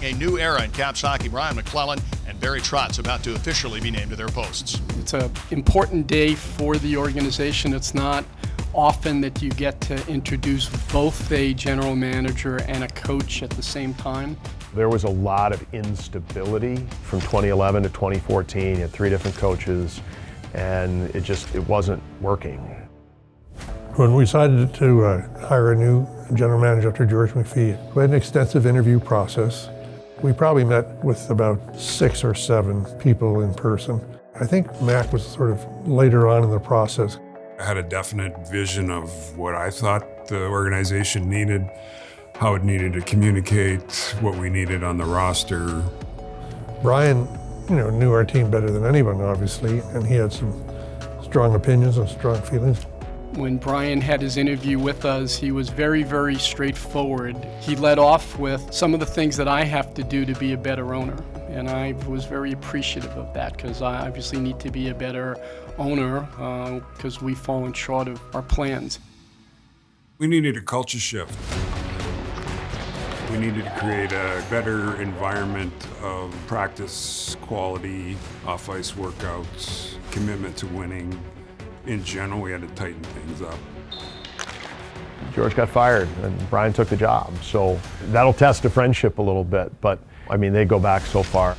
A new era in Caps hockey. Brian MacLellan and Barry Trotz about to officially be named to their posts. It's an important day for the organization. It's not often that you get to introduce both a general manager and a coach at the same time. There was a lot of instability from 2011 to 2014. You had 3 different coaches, and it wasn't working. When we decided to hire a new general manager after George McPhee, we had an extensive interview process. We probably met with about 6 or 7 people in person. I think Mac was sort of later on in the process. I had a definite vision of what I thought the organization needed, how it needed to communicate, what we needed on the roster. Brian, knew our team better than anyone, obviously, and he had some strong opinions and strong feelings. When Brian had his interview with us, he was very, very straightforward. He led off with some of the things that I have to do to be a better owner. And I was very appreciative of that because I obviously need to be a better owner because we've fallen short of our plans. We needed a culture shift. We needed to create a better environment of practice quality, off-ice workouts, commitment to winning. In general, we had to tighten things up. George got fired and Brian took the job, so that'll test the friendship a little bit, but I mean, they go back so far.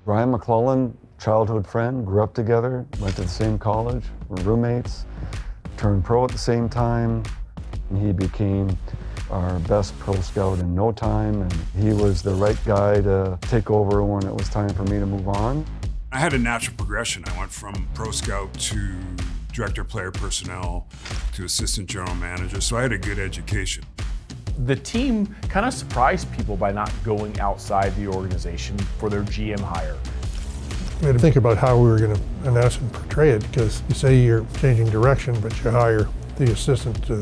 Brian MacLellan, childhood friend, grew up together, went to the same college, were roommates, turned pro at the same time, and he became our best pro scout in no time, and he was the right guy to take over when it was time for me to move on. I had a natural progression. I went from pro scout to director of player personnel to assistant general manager, so I had a good education. The team kind of surprised people by not going outside the organization for their GM hire. We had to think about how we were going to announce and portray it, because you say you're changing direction, but you hire the assistant to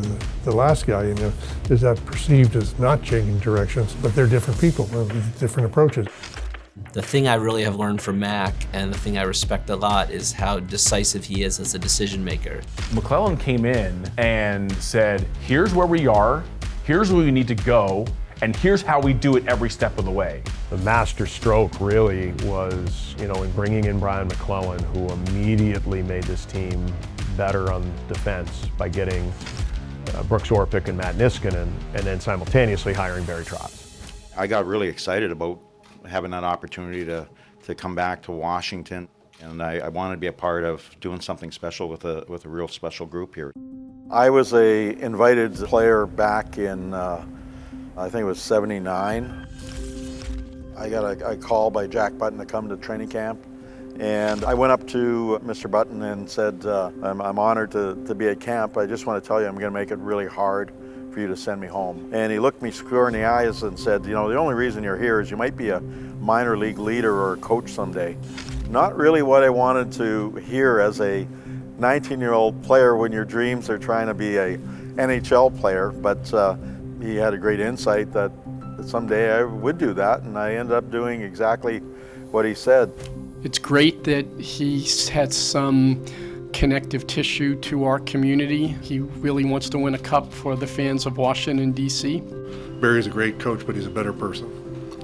the last guy, is that perceived as not changing directions? But they're different people with different approaches. The thing I really have learned from Mac, and the thing I respect a lot, is how decisive he is as a decision maker. MacLellan came in and said, here's where we are, here's where we need to go, and here's how we do it every step of the way. The master stroke really was, in bringing in Brian MacLellan, who immediately made this team better on defense by getting Brooks Orpik and Matt Niskanen, and then simultaneously hiring Barry Trotz. I got really excited about having that opportunity to come back to Washington, and I wanted to be a part of doing something special with a real special group here. I was a invited player back in, I think it was '79. I got a call by Jack Button to come to training camp, and I went up to Mr. Button and said, I'm honored to be at camp. I just want to tell you I'm going to make it really hard for you to send me home. And he looked me square in the eyes and said, the only reason you're here is you might be a minor league leader or a coach someday. Not really what I wanted to hear as a 19-year-old player when your dreams are trying to be a NHL player, but he had a great insight that someday I would do that, and I ended up doing exactly what he said. It's great that he's had some connective tissue to our community. He really wants to win a cup for the fans of Washington, D.C. Barry's a great coach, but he's a better person.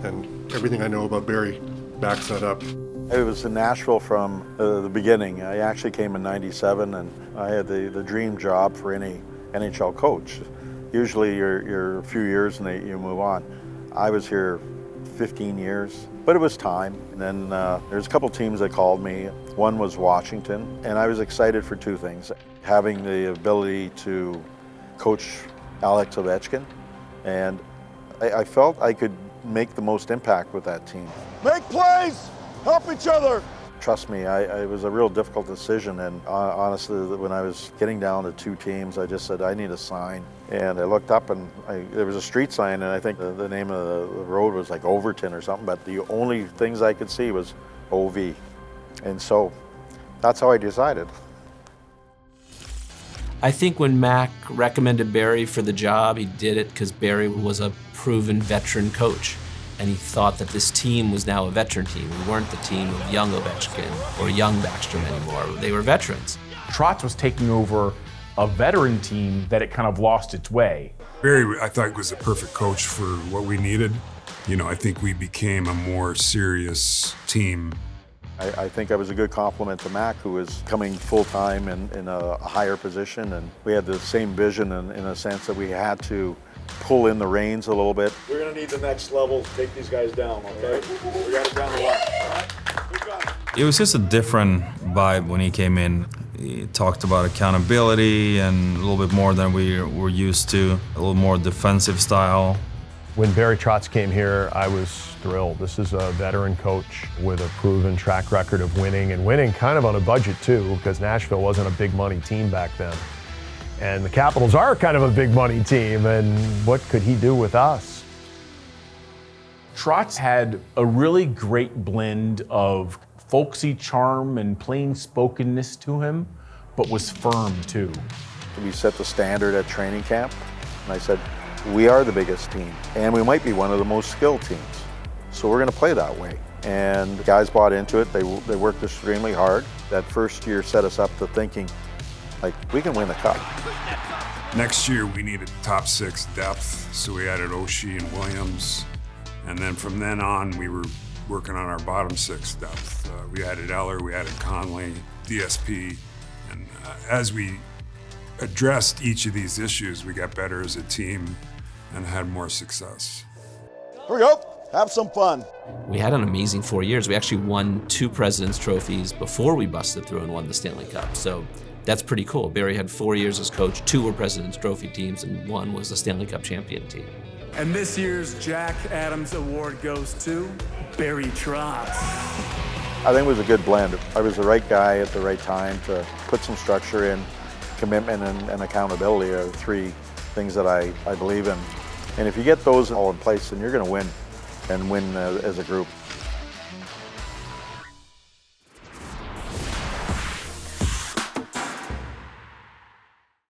And everything I know about Barry backs that up. I was in Nashville from the beginning. I actually came in '97, and I had the dream job for any NHL coach. Usually you're a few years and you move on. I was here 15 years, but it was time. And then there's a couple teams that called me. One was Washington, and I was excited for 2 things. Having the ability to coach Alex Ovechkin, and I felt I could make the most impact with that team. Make plays! Help each other! Trust me, it was a real difficult decision, and honestly, when I was getting down to 2 teams, I just said, I need a sign. And I looked up, and there was a street sign, and I think the name of the road was like Overton or something, but the only things I could see was OV. And so that's how I decided. I think when Mac recommended Barry for the job, he did it because Barry was a proven veteran coach. And he thought that this team was now a veteran team. We weren't the team of young Ovechkin or young Backstrom anymore. They were veterans. Trotz was taking over a veteran team that it kind of lost its way. Barry, I thought, was the perfect coach for what we needed. You know, I think we became a more serious team. I think I was a good compliment to Mac, who was coming full-time in a higher position, and we had the same vision in a sense that we had to pull in the reins a little bit. We're going to need the next level to take these guys down, okay? We got it down the line, all right? We got it. It was just a different vibe when he came in. He talked about accountability and a little bit more than we were used to, a little more defensive style. When Barry Trotz came here, I was thrilled. This is a veteran coach with a proven track record of winning, and winning kind of on a budget too, because Nashville wasn't a big money team back then. And the Capitals are kind of a big money team, and what could he do with us? Trotz had a really great blend of folksy charm and plain spokenness to him, but was firm too. We set the standard at training camp, and I said, we are the biggest team, and we might be one of the most skilled teams. So we're going to play that way. And the guys bought into it. They worked extremely hard. That first year set us up to thinking, like, we can win the cup. Next year, we needed top 6 depth, so we added Oshie and Williams. And then from then on, we were working on our bottom 6 depth. We added Eller, we added Conley, DSP, and as we addressed each of these issues, we got better as a team and had more success. Here we go. Have some fun. We had an amazing 4 years. We actually won 2 President's Trophies before we busted through and won the Stanley Cup. So that's pretty cool. Barry had 4 years as coach, 2 were President's Trophy teams, and 1 was the Stanley Cup champion team. And this year's Jack Adams Award goes to Barry Trotz. I think it was a good blend. I was the right guy at the right time to put some structure in. Commitment and accountability are 3 things that I believe in. And if you get those all in place, then you're going to win, and win as a group.